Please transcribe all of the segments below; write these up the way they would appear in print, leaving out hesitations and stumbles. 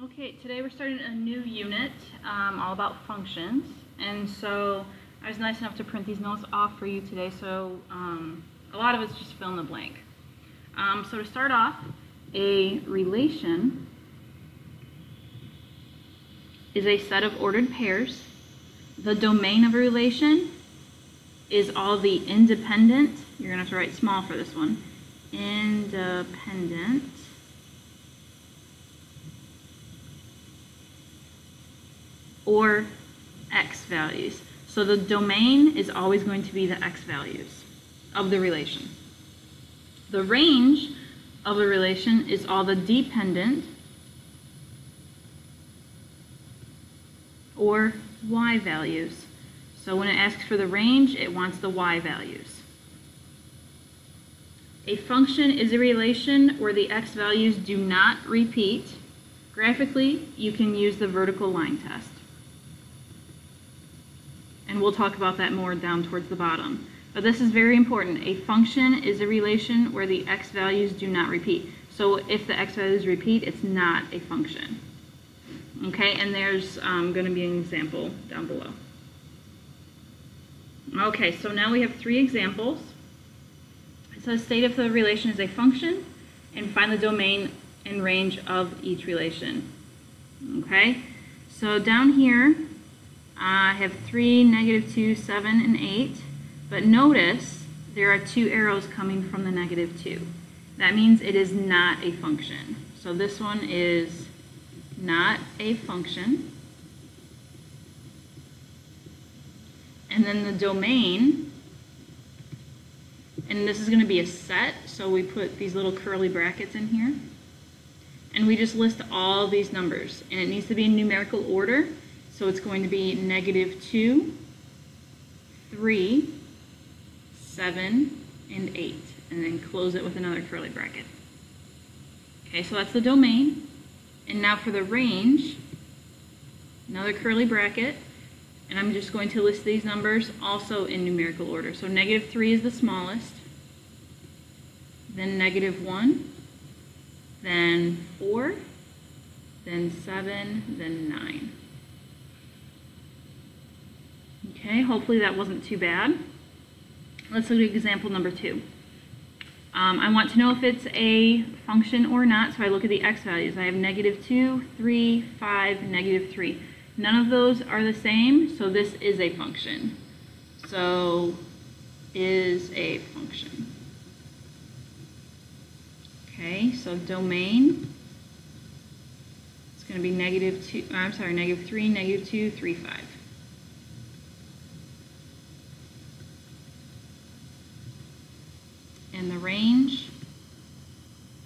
Okay, today we're starting a new unit all about functions, and so I was nice enough to print these notes off for you today, so a lot of it's just fill in the blank. So to start off, a relation is a set of ordered pairs. The domain of a relation is all the independent, you're going to have to write small for this one, independent or x values. So the domain is always going to be the x values of the relation. The range of the relation is all the dependent or y values. So when it asks for the range, it wants the y values. A function is a relation where the x values do not repeat. Graphically, you can use the vertical line test. And we'll talk about that more down towards the bottom. But this is very important. A function is a relation where the x values do not repeat. So if the x values repeat, it's not a function. Okay, and there's going to be an example down below. Okay, so now we have three examples. It says state if the relation is a function and find the domain and range of each relation. Okay, so down here I have 3, -2, 7, and 8, but notice there are two arrows coming from the -2. That means it is not a function. So this one is not a function. And then the domain, and this is going to be a set, so we put these little curly brackets in here. And we just list all these numbers, and it needs to be in numerical order. So it's going to be -2, 3, 7, and 8, and then close it with another curly bracket. Okay, so that's the domain. And now for the range, another curly bracket, and I'm just going to list these numbers also in numerical order. So -3 is the smallest, then -1, then 4, then 7, then 9. Okay, hopefully that wasn't too bad. Let's look at example number 2. I want to know if it's a function or not, so I look at the x values. I have -2, 3, 5, -3. None of those are the same, so this is a function. So, is a function. Okay, so domain, it's going to be -3, -2, 3, 5. And the range,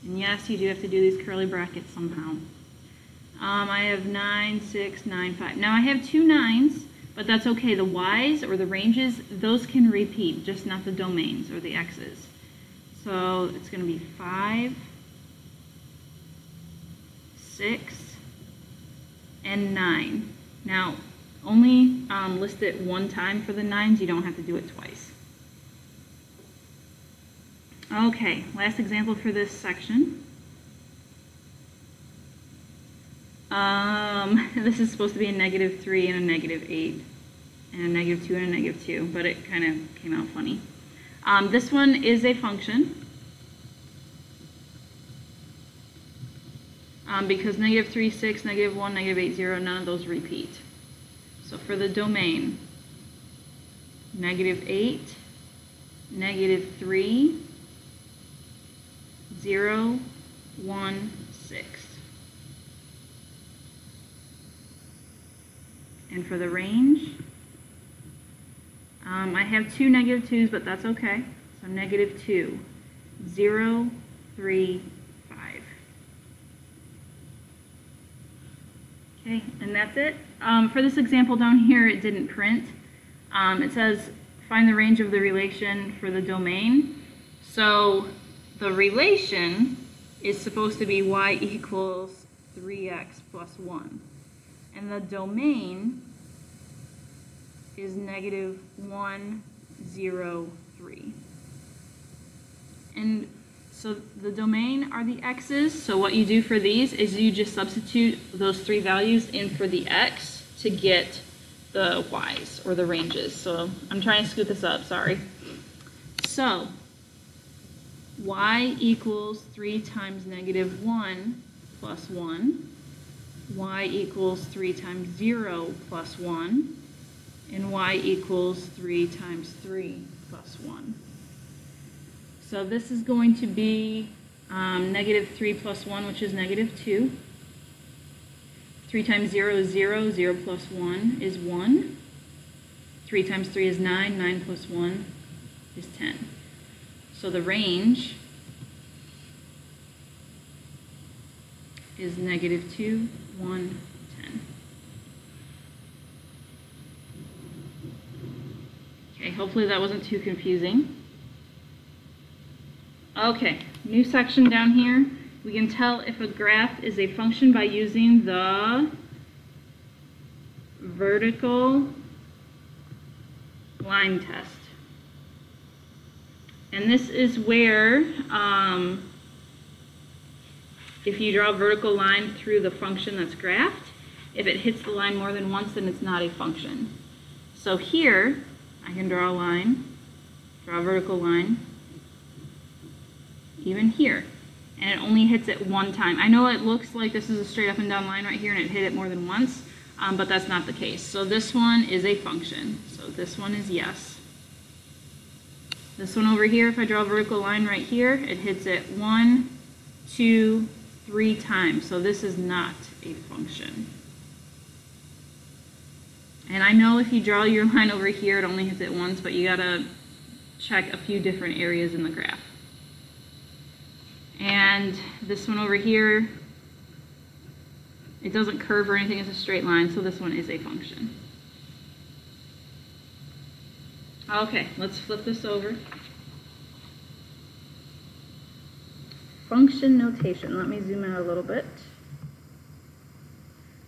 and yes, you do have to do these curly brackets somehow. I have 9, 6, 9, 5. Now I have two 9s, but that's okay. The y's or the ranges, those can repeat, just not the domains or the x's. So it's going to be 5, 6, and 9. Now, only list it one time for the 9s. You don't have to do it twice. Okay, last example for this section. This is supposed to be a -3 and a -8, and a -2 and a -2, but it kind of came out funny. This one is a function, because -3, 6, -1, -8, 0, none of those repeat. So for the domain, -8, -3, 0, 1, 6. And for the range, I have two -2s, but that's okay. So -2, 0, 3, 5. Okay, and that's it. For this example down here, it didn't print. It says find the range of the relation for the domain. So the relation is supposed to be y equals 3x plus 1. And the domain is -1, 0, 3. And So the domain are the x's, so what you do for these is you just substitute those 3 values in for the x to get the y's, or the ranges. So I'm trying to scoot this up, sorry. So y equals 3 times negative 1 plus 1, y equals 3 times 0 plus 1, and y equals 3 times 3 plus 1. So this is going to be negative 3 plus 1, which is negative 2. 3 times 0 is 0. 0 plus 1 is 1. 3 times 3 is 9. 9 plus 1 is 10. So the range is negative 2, 1, 10. Okay, hopefully that wasn't too confusing. Okay, new section down here. We can tell if a graph is a function by using the vertical line test. And this is where, if you draw a vertical line through the function that's graphed, if it hits the line more than once, then it's not a function. So here, I can draw a line, draw a vertical line, even here, and it only hits it one time. I know it looks like this is a straight up and down line right here and it hit it more than once, but that's not the case. So this one is a function. So this one is yes. This one over here, if I draw a vertical line right here, it hits it 1, 2, 3 times. So this is not a function. And I know if you draw your line over here, it only hits it once, but you gotta check a few different areas in the graph. And this one over here, it doesn't curve or anything, it's a straight line, so this one is a function. Okay, let's flip this over. Function notation. Let me zoom out a little bit.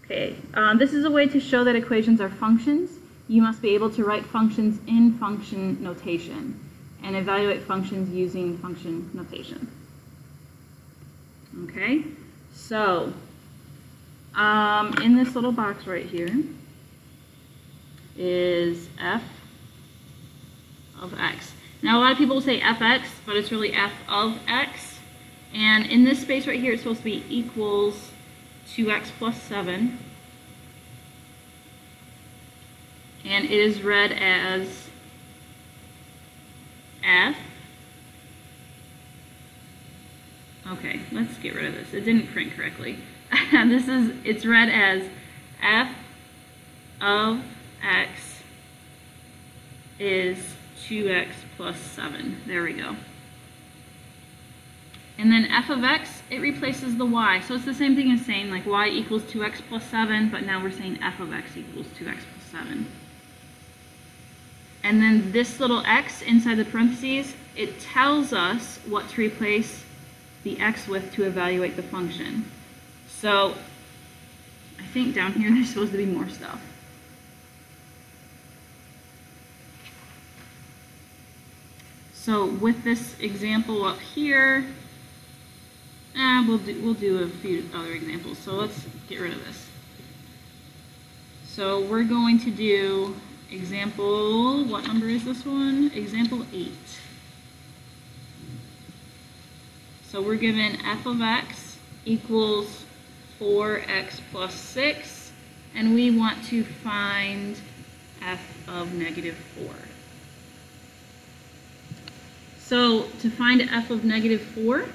Okay, this is a way to show that equations are functions. You must be able to write functions in function notation and evaluate functions using function notation. Okay, so in this little box right here is f of x. Now a lot of people will say fx, but it's really f of x. And in this space right here, it's supposed to be equals 2x plus 7. And it is read as f. Okay, let's get rid of this. It didn't print correctly. It's read as f of x is 2x plus 7. There we go. And then f of x, it replaces the y. So it's the same thing as saying like y equals 2x plus 7, but now we're saying f of x equals 2x plus 7. And then this little x inside the parentheses, it tells us what to replace the x with to evaluate the function. So I think down here there's supposed to be more stuff. So with this example up here, we'll do a few other examples. So let's get rid of this. So we're going to do example, what number is this one? Example 8. So we're given f of x equals 4x plus 6, and we want to find f of negative 4. So to find f of negative 4,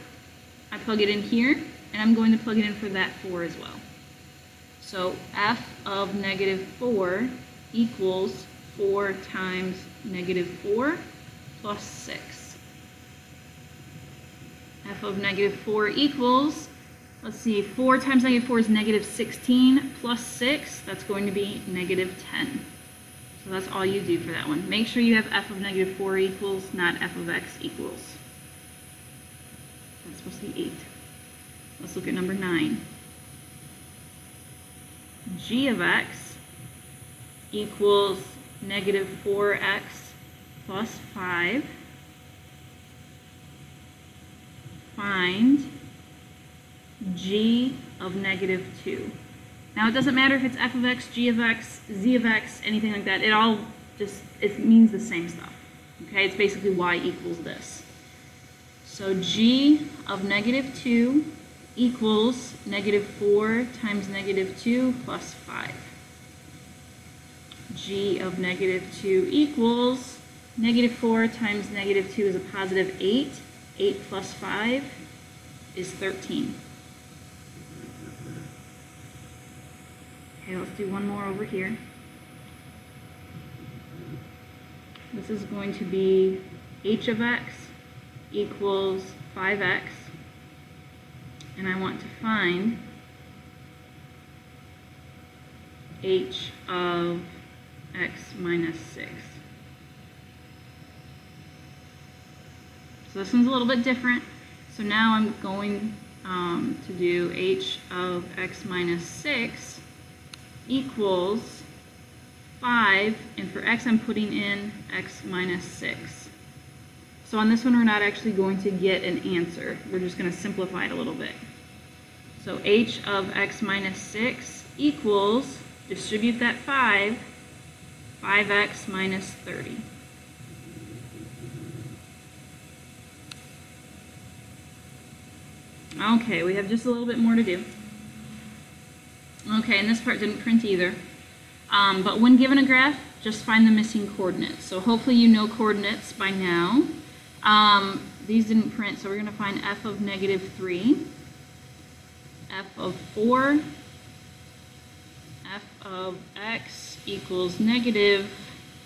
I plug it in here, and I'm going to plug it in for that 4 as well. So f of negative 4 equals 4 times negative 4 plus 6. F of negative 4 equals, let's see, 4 times negative 4 is negative 16 plus 6. That's going to be negative 10. So that's all you do for that one. Make sure you have f of negative 4 equals, not f of x equals. That's supposed to be 8. Let's look at number 9. G of x equals negative 4x plus 5. find g of negative 2. Now it doesn't matter if it's f of x, g of x, z of x, anything like that. It all just, it means the same stuff. Okay, it's basically y equals this. So g of negative 2 equals negative 4 times negative 2 plus 5. G of negative 2 equals negative 4 times negative 2 is a positive 8. 8 plus 5 is 13. Okay, let's do one more over here. This is going to be h of x equals 5x. And I want to find h of x minus 6. So this one's a little bit different. So now I'm going to do h of x minus 6 equals 5, and for x I'm putting in x minus 6. So on this one we're not actually going to get an answer. We're just going to simplify it a little bit. So h of x minus 6 equals, distribute that 5x minus 30. Okay, we have just a little bit more to do. Okay, and this part didn't print either. But when given a graph, just find the missing coordinates. So hopefully you know coordinates by now. These didn't print, so we're going to find f of negative 3, f of 4, f of x equals negative,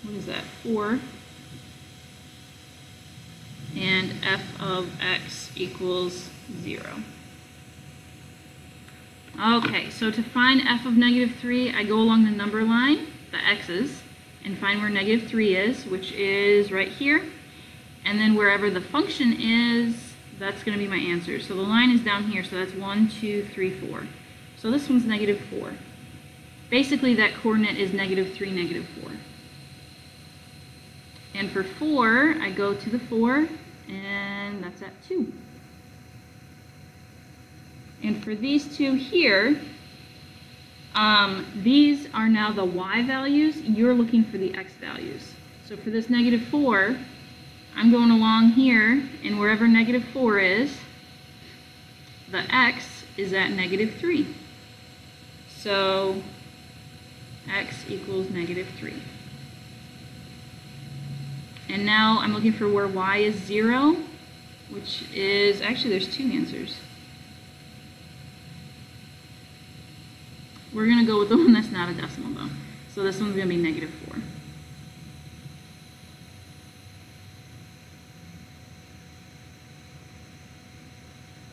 what is that, 4, and f of x equals 0. Okay, so to find f of negative 3, I go along the number line, the x's, and find where negative 3 is, which is right here. And then wherever the function is, that's going to be my answer. So the line is down here, so that's 1, 2, 3, 4. So this one's negative 4. Basically, that coordinate is negative 3, negative 4. And for 4, I go to the 4, and that's at 2. And for these two here, these are now the y values. You're looking for the x values. So for this negative 4, I'm going along here, and wherever negative 4 is, the x is at negative 3. So x equals negative 3. And now I'm looking for where y is 0, which is, actually there's two answers. We're going to go with the one that's not a decimal though. So this one's going to be negative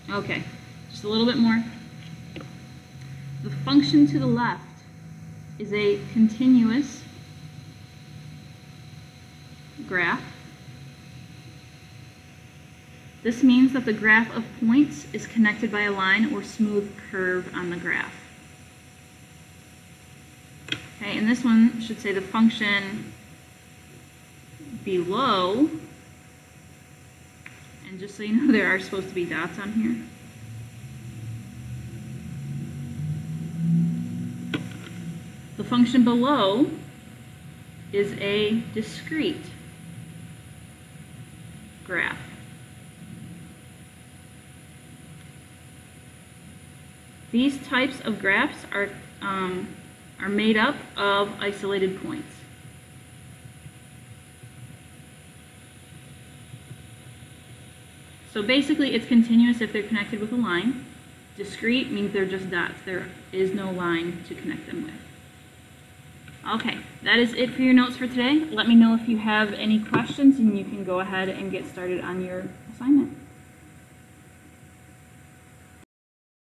4. Okay, just a little bit more. The function to the left is a continuous graph. This means that the graph of points is connected by a line or smooth curve on the graph. Okay, and this one should say the function below, and just so you know, there are supposed to be dots on here. The function below is a discrete graph. These types of graphs are made up of isolated points. So basically it's continuous if they're connected with a line. Discrete means they're just dots. There is no line to connect them with. Okay, that is it for your notes for today. Let me know if you have any questions and you can go ahead and get started on your assignment.